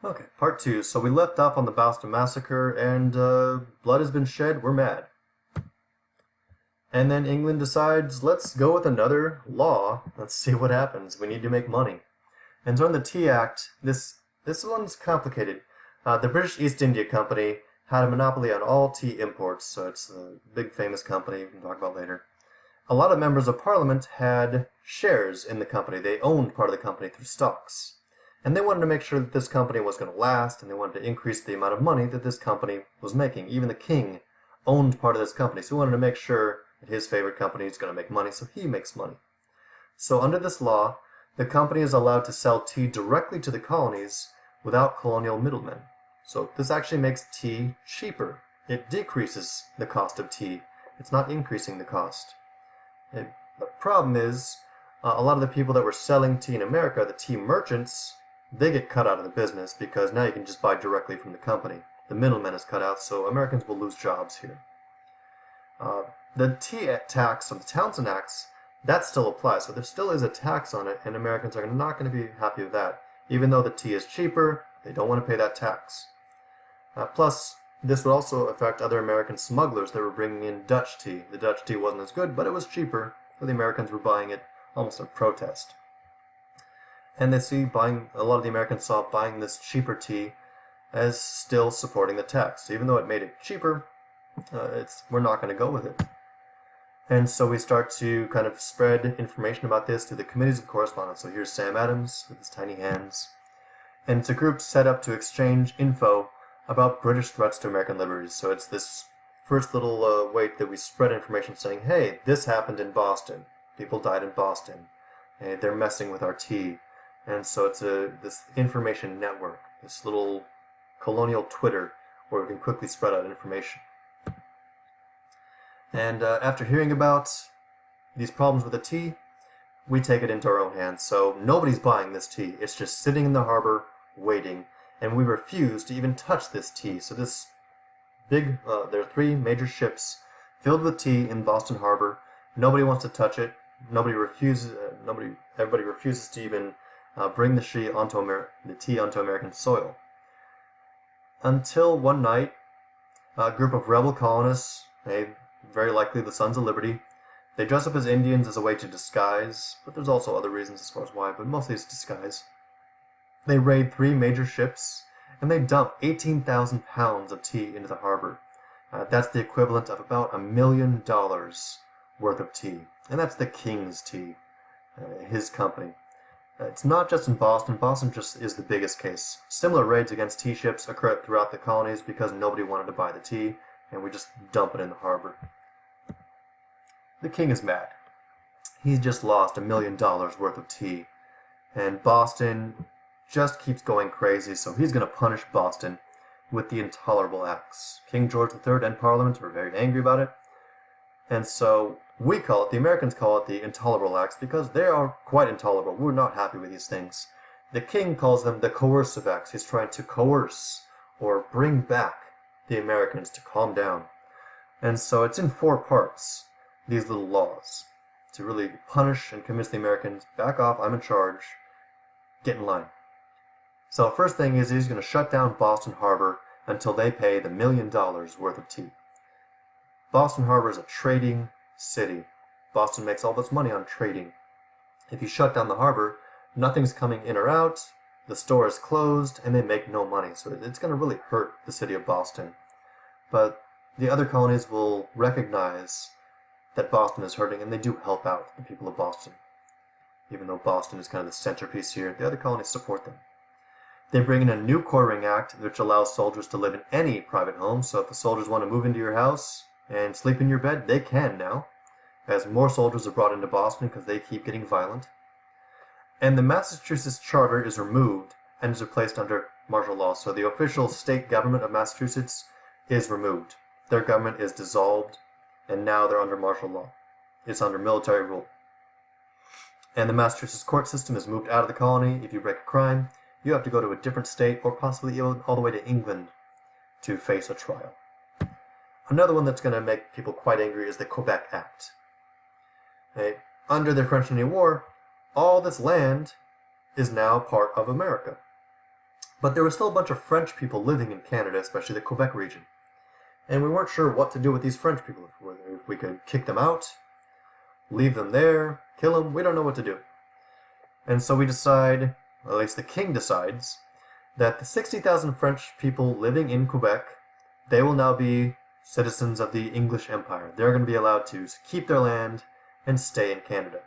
Okay, part two. So we left off on the Boston Massacre, and blood has been shed. We're mad. And then England decides, let's go with another law. Let's see what happens. We need to make money. And so in the Tea Act, this one's complicated. The British East India Company had a monopoly on all tea imports, so it's a big famous company we can talk about later. A lot of members of Parliament had shares in the company. They owned part of the company through stocks. And they wanted to make sure that this company was going to last, and they wanted to increase the amount of money that this company was making. Even the king owned part of this company, so he wanted to make sure that his favorite company is going to make money, so he makes money. So under this law, the company is allowed to sell tea directly to the colonies without colonial middlemen. So this actually makes tea cheaper. It decreases the cost of tea. It's not increasing the cost. The problem is, a lot of the people that were selling tea in America, the tea merchants, they get cut out of the business because now you can just buy directly from the company. The middleman is cut out, so Americans will lose jobs here. The tea tax of the Townshend Acts, that still applies. So there still is a tax on it, and Americans are not going to be happy with that. Even though the tea is cheaper, they don't want to pay that tax. Plus, this would also affect other American smugglers that were bringing in Dutch tea. The Dutch tea wasn't as good, but it was cheaper, so the Americans were buying it almost in protest. And a lot of the Americans saw buying this cheaper tea as still supporting the tax. Even though it made it cheaper, we're not going to go with it. And so we start to kind of spread information about this to the committees of correspondence. So here's Sam Adams with his tiny hands. And it's a group set up to exchange info about British threats to American liberties. So it's this first little way that we spread information saying, hey, this happened in Boston. People died in Boston. Hey, they're messing with our tea. And so it's this information network, this little colonial Twitter where we can quickly spread out information. And after hearing about these problems with the tea, we take it into our own hands. So nobody's buying this tea. It's just sitting in the harbor waiting. And we refuse to even touch this tea. So this there are 3 major ships filled with tea in Boston Harbor. Nobody wants to touch it. Everybody refuses to even bring the tea onto American soil. Until one night, a group of rebel colonists, very likely the Sons of Liberty, they dress up as Indians as a way to disguise, but there's also other reasons as far as why, but mostly it's disguise. They raid 3 major ships, and they dump 18,000 pounds of tea into the harbor. That's the equivalent of about $1 million worth of tea. And that's the King's tea, his company. It's not just in Boston. Boston just is the biggest case. Similar raids against tea ships occur throughout the colonies because nobody wanted to buy the tea, and we just dump it in the harbor. The king is mad. He's just lost $1 million worth of tea, and Boston just keeps going crazy, so he's going to punish Boston with the Intolerable Acts. King George III and Parliament were very angry about it, and so the Americans call it the Intolerable Acts because they are quite intolerable. We're not happy with these things. The king calls them the Coercive Acts. He's trying to coerce or bring back the Americans to calm down. And so it's in 4 parts, these little laws, to really punish and convince the Americans, back off, I'm in charge, get in line. So first thing is he's going to shut down Boston Harbor until they pay the $1 million worth of tea. Boston Harbor is a trading city. Boston makes all this money on trading. If you shut down the harbor, nothing's coming in or out, the store is closed, and they make no money. So it's going to really hurt the city of Boston. But the other colonies will recognize that Boston is hurting, and they do help out the people of Boston. Even though Boston is kind of the centerpiece here, the other colonies support them. They bring in a new Quartering Act, which allows soldiers to live in any private home. So if the soldiers want to move into your house and sleep in your bed, they can now, as more soldiers are brought into Boston because they keep getting violent. And the Massachusetts Charter is removed and is replaced under martial law. So the official state government of Massachusetts is removed. Their government is dissolved, and now they're under martial law. It's under military rule. And the Massachusetts court system is moved out of the colony. If you break a crime, you have to go to a different state or possibly even all the way to England to face a trial. Another one that's going to make people quite angry is the Quebec Act. Under the French Indian War, all this land is now part of America. But there were still a bunch of French people living in Canada, especially the Quebec region. And we weren't sure what to do with these French people. Whether we could kick them out, leave them there, kill them, we don't know what to do. And so we decide, or at least the king decides, that the 60,000 French people living in Quebec, they will now be citizens of the English Empire. They're going to be allowed to keep their land and stay in Canada.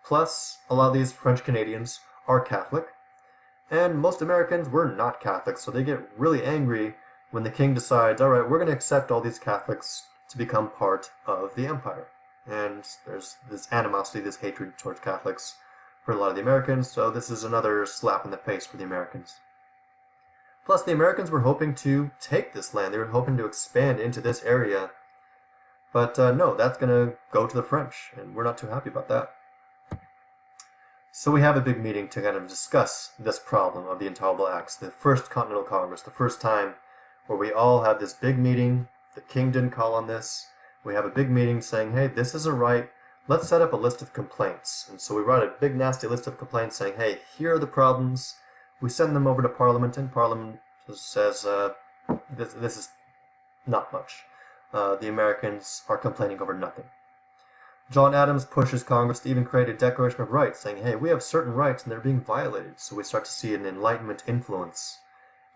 Plus, a lot of these French Canadians are Catholic, and most Americans were not Catholic, so they get really angry when the king decides, all right, we're going to accept all these Catholics to become part of the empire. And there's this animosity, this hatred towards Catholics for a lot of the Americans, so this is another slap in the face for the Americans. Plus, the Americans were hoping to take this land. They were hoping to expand into this area. But no, that's going to go to the French, and we're not too happy about that. So we have a big meeting to kind of discuss this problem of the Intolerable Acts, the first Continental Congress, the first time where we all have this big meeting. The king didn't call on this. We have a big meeting saying, hey, this isn't right. Let's set up a list of complaints. And so we write a big nasty list of complaints saying, hey, here are the problems. We send them over to Parliament, and Parliament says, this is not much. The Americans are complaining over nothing. John Adams pushes Congress to even create a Declaration of Rights, saying, hey, we have certain rights and they're being violated. So we start to see an Enlightenment influence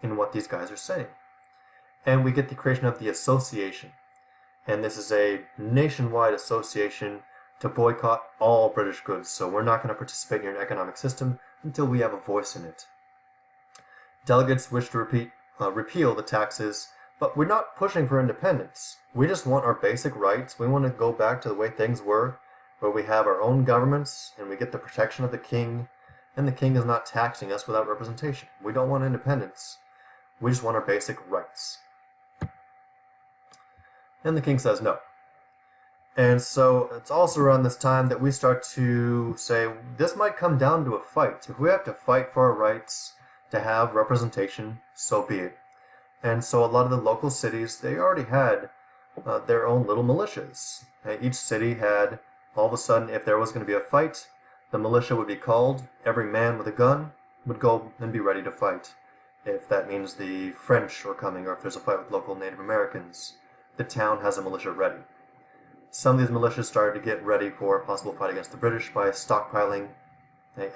in what these guys are saying. And we get the creation of the Association. And this is a nationwide association to boycott all British goods. So we're not going to participate in your economic system until we have a voice in it. Delegates wish to repeal the taxes, but we're not pushing for independence. We just want our basic rights. We want to go back to the way things were, where we have our own governments and we get the protection of the king, and the king is not taxing us without representation. We don't want independence. We just want our basic rights. And the king says no. And so it's also around this time that we start to say, this might come down to a fight. If we have to fight for our rights to have representation, so be it. And so a lot of the local cities, they already had their own little militias. Each city had, all of a sudden, if there was going to be a fight, the militia would be called. Every man with a gun would go and be ready to fight. If that means the French are coming, or if there's a fight with local Native Americans, the town has a militia ready. Some of these militias started to get ready for a possible fight against the British by stockpiling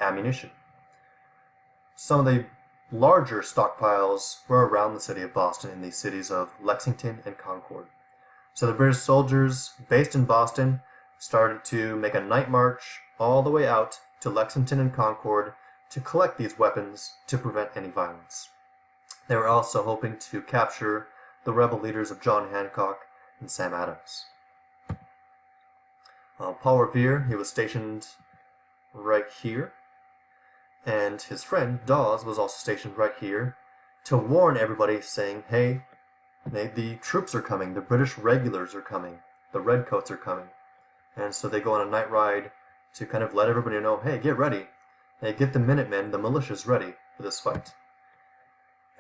ammunition. Some of the larger stockpiles were around the city of Boston, in the cities of Lexington and Concord. So the British soldiers based in Boston started to make a night march all the way out to Lexington and Concord to collect these weapons to prevent any violence. They were also hoping to capture the rebel leaders of John Hancock and Sam Adams. Paul Revere, he was stationed right here, and his friend Dawes was also stationed right here to warn everybody, saying, hey, the troops are coming, the British regulars are coming, the redcoats are coming. And so they go on a night ride to kind of let everybody know, hey, get ready. Hey, get the Minutemen, the militias ready for this fight.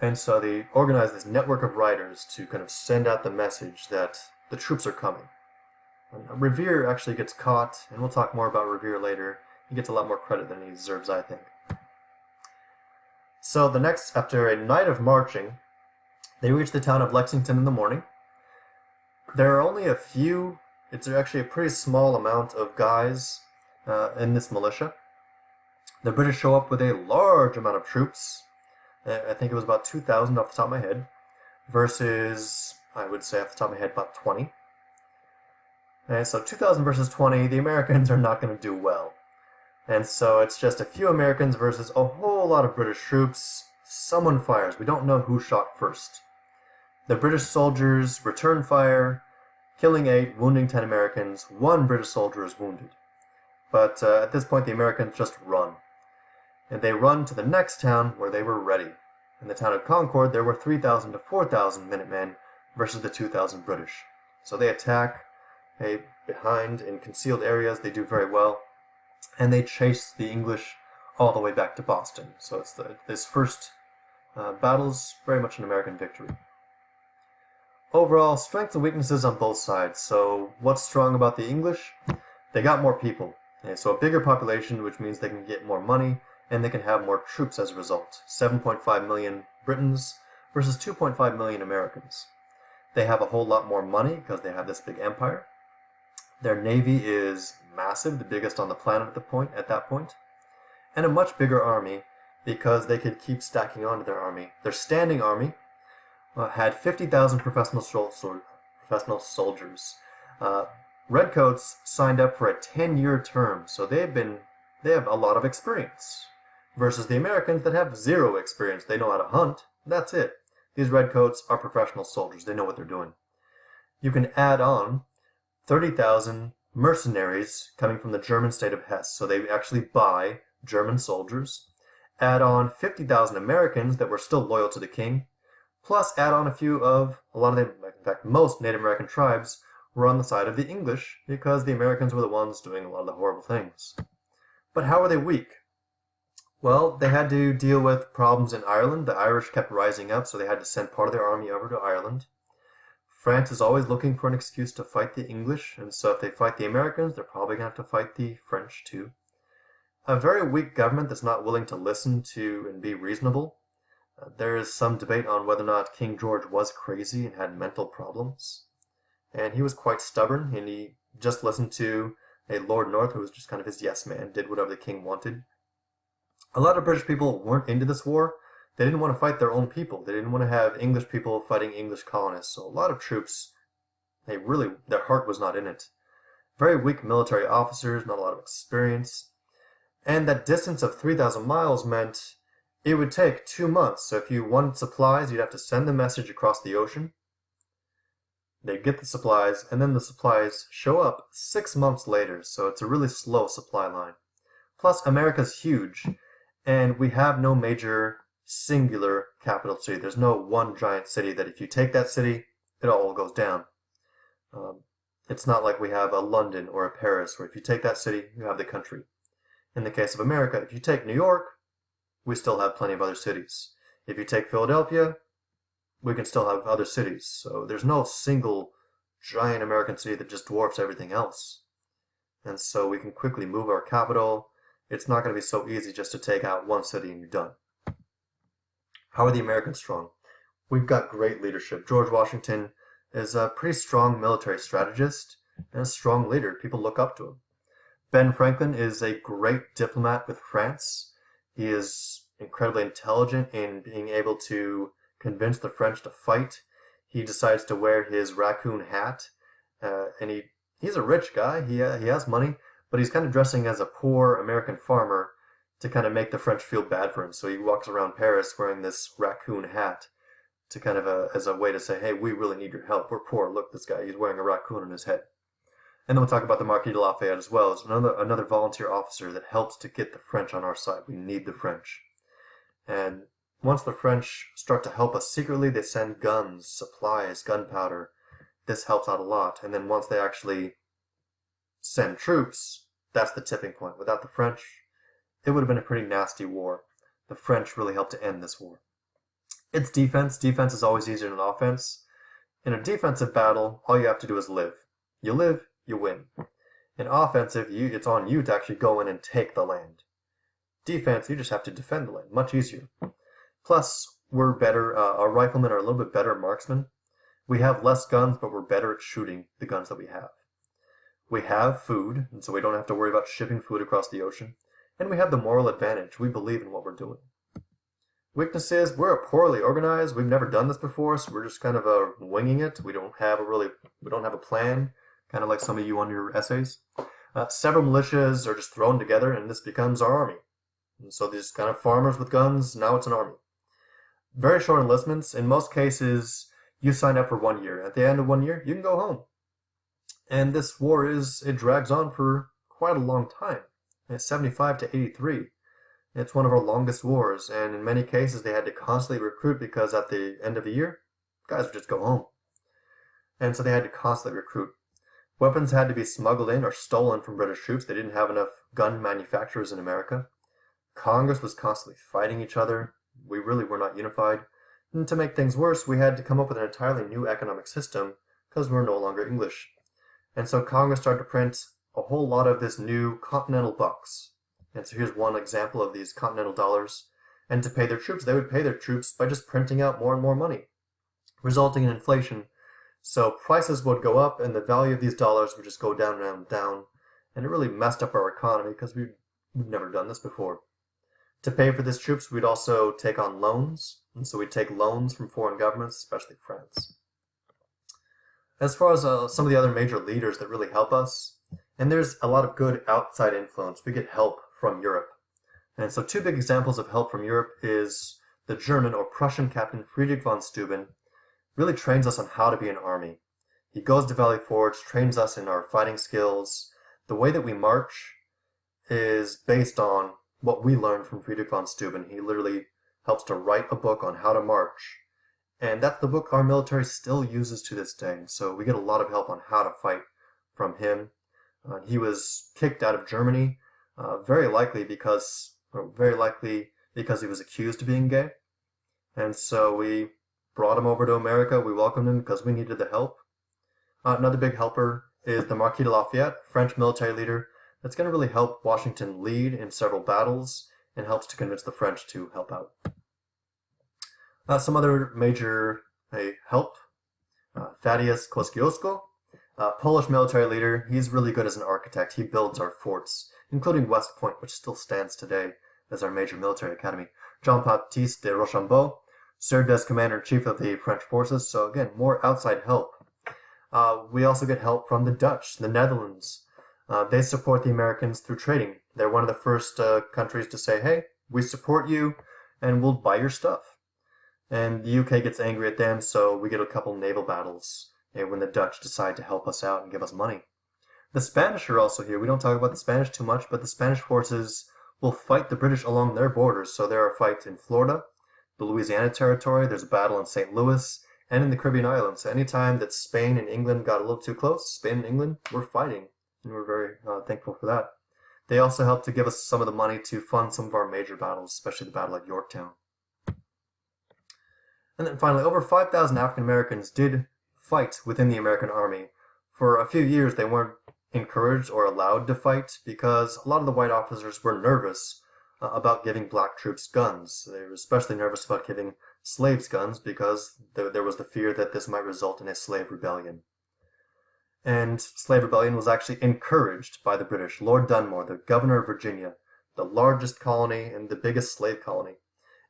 And so they organize this network of riders to kind of send out the message that the troops are coming. And Revere actually gets caught, and we'll talk more about Revere later. He gets a lot more credit than he deserves, I think. So after a night of marching, they reach the town of Lexington in the morning. There are only a few, it's actually a pretty small amount of guys in this militia. The British show up with a large amount of troops. I think it was about 2,000 off the top of my head, versus, I would say off the top of my head, about 20. And so 2,000 versus 20, the Americans are not going to do well. And so it's just a few Americans versus a whole lot of British troops. Someone fires. We don't know who shot first. The British soldiers return fire, killing 8, wounding 10 Americans. 1 British soldier is wounded. But at this point, the Americans just run. And they run to the next town where they were ready. In the town of Concord, there were 3,000 to 4,000 Minutemen versus the 2,000 British. So they attack behind in concealed areas. They do very well. And they chase the English all the way back to Boston. So it's this first battle's very much an American victory. Overall, strengths and weaknesses on both sides. So what's strong about the English? They got more people. So a bigger population, which means they can get more money, and they can have more troops as a result. 7.5 million Britons versus 2.5 million Americans. They have a whole lot more money because they have this big empire. Their navy is massive, the biggest on the planet at that point, and a much bigger army because they could keep stacking onto their army. Their standing army had 50,000 professional soldiers. Redcoats signed up for a 10-year term, so they have a lot of experience, versus the Americans that have zero experience. They know how to hunt. That's it. These Redcoats are professional soldiers. They know what they're doing. You can add on 30,000 mercenaries coming from the German state of Hesse, so they actually buy German soldiers. Add on 50,000 Americans that were still loyal to the king, plus add on most Native American tribes were on the side of the English because the Americans were the ones doing a lot of the horrible things. But how were they weak? Well, they had to deal with problems in Ireland. The Irish kept rising up, so they had to send part of their army over to Ireland. France is always looking for an excuse to fight the English, and so if they fight the Americans, they're probably going to have to fight the French too. A very weak government that's not willing to listen to and be reasonable. There is some debate on whether or not King George was crazy and had mental problems. And he was quite stubborn, and he just listened to a Lord North who was just kind of his yes man, did whatever the king wanted. A lot of British people weren't into this war. They didn't want to fight their own people. They didn't want to have English people fighting English colonists. So a lot of troops, their heart was not in it. Very weak military officers, not a lot of experience. And that distance of 3,000 miles meant it would take 2 months. So if you wanted supplies, you'd have to send the message across the ocean. They'd get the supplies, and then the supplies show up 6 months later. So it's a really slow supply line. Plus, America's huge, and we have no major singular capital city. There's no one giant city that if you take that city, it all goes down. It's not like we have a London or a Paris, where if you take that city, you have the country. In the case of America, if you take New York, we still have plenty of other cities. If you take Philadelphia, we can still have other cities. So there's no single giant American city that just dwarfs everything else. And so we can quickly move our capital. It's not going to be so easy just to take out one city and you're done. How are the Americans strong? We've got great leadership. George Washington is a pretty strong military strategist and a strong leader. People look up to him. Ben Franklin is a great diplomat with France. He is incredibly intelligent in being able to convince the French to fight. He decides to wear his raccoon hat, and he's a rich guy. He has money, but he's kind of dressing as a poor American farmer to kind of make the French feel bad for him. So he walks around Paris wearing this raccoon hat to kind of as a way to say, hey, we really need your help. We're poor. Look, this guy, he's wearing a raccoon on his head. And then we'll talk about the Marquis de Lafayette as well as another volunteer officer that helps to get the French on our side. We need the French. And once the French start to help us secretly, they send guns, supplies, gunpowder. This helps out a lot. And then once they actually send troops, that's the tipping point. Without the French, it would have been a pretty nasty war. The French really helped to end this war. It's defense. Defense is always easier than offense. In a defensive battle, all you have to do is live. You live, you win. In offensive, it's on you to actually go in and take the land. Defense, you just have to defend the land. Much easier. Plus, we're better, our riflemen are a little bit better marksmen. We have less guns, but we're better at shooting the guns that we have. We have food, and so we don't have to worry about shipping food across the ocean. And we have the moral advantage. We believe in what we're doing. Weaknesses, we're poorly organized. We've never done this before, so we're just kind of winging it. We don't have a plan, kind of like some of you on your essays. Several militias are just thrown together, and this becomes our army. And so these kind of farmers with guns, now it's an army. Very short enlistments. In most cases, you sign up for 1 year. At the end of 1 year, you can go home. And this war it drags on for quite a long time. It's 75 to 83. It's one of our longest wars, and in many cases they had to constantly recruit because at the end of the year, guys would just go home. And so they had to constantly recruit. Weapons had to be smuggled in or stolen from British troops. They didn't have enough gun manufacturers in America. Congress was constantly fighting each other. We really were not unified. And to make things worse, we had to come up with an entirely new economic system because we're no longer English. And so Congress started to print a whole lot of this new continental bucks. And so here's one example of these Continental dollars. And to pay their troops, they would pay their troops by just printing out more and more money, resulting in inflation. So prices would go up and the value of these dollars would just go down and down. And it really messed up our economy because we've never done this before. To pay for these troops, we'd also take on loans. And so we'd take loans from foreign governments, especially France. As far as some of the other major leaders that really help us, and there's a lot of good outside influence. We get help from Europe. And so two big examples of help from Europe is the German or Prussian captain Friedrich von Steuben really trains us on how to be an army. He goes to Valley Forge, trains us in our fighting skills. The way that we march is based on what we learned from Friedrich von Steuben. He literally helps to write a book on how to march. And that's the book our military still uses to this day. So we get a lot of help on how to fight from him. He was kicked out of Germany, very likely because he was accused of being gay. And so we brought him over to America. We welcomed him because we needed the help. Another big helper is the Marquis de Lafayette, French military leader, that's going to really help Washington lead in several battles and helps to convince the French to help out. Some other major help, Thaddeus Kosciuszko, Polish military leader. He's really good as an architect. He builds our forts, including West Point, which still stands today as our major military academy. Jean-Baptiste de Rochambeau served as commander-in-chief of the French forces, so again, more outside help. We also get help from the Dutch, the Netherlands. They support the Americans through trading. They're one of the first countries to say, hey, we support you and we'll buy your stuff. And the UK gets angry at them, so we get a couple naval battles when the Dutch decide to help us out and give us money. The Spanish are also here. We don't talk about the Spanish too much, but the Spanish forces will fight the British along their borders. So there are fights in Florida, the Louisiana Territory, there's a battle in St. Louis, and in the Caribbean islands. So anytime that Spain and England got a little too close, Spain and England were fighting, and we're very thankful for that. They also helped to give us some of the money to fund some of our major battles, especially the battle at Yorktown. And then finally, over 5,000 African Americans did fight within the American Army. For a few years, they weren't encouraged or allowed to fight because a lot of the white officers were nervous about giving black troops guns. They were especially nervous about giving slaves guns because there was the fear that this might result in a slave rebellion. And slave rebellion was actually encouraged by the British. Lord Dunmore, the governor of Virginia, the largest colony and the biggest slave colony,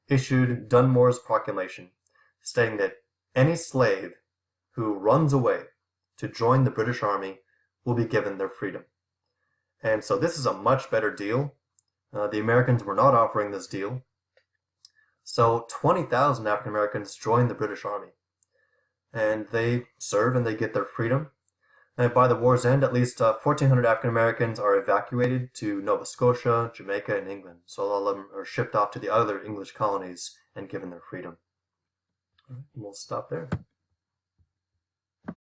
issued Dunmore's proclamation, stating that any slave who runs away to join the British Army will be given their freedom. And so this is a much better deal. The Americans were not offering this deal. So 20,000 African Americans joined the British Army. And they serve and they get their freedom. And by the war's end, at least 1,400 African Americans are evacuated to Nova Scotia, Jamaica, and England. So all of them are shipped off to the other English colonies and given their freedom. We'll stop there.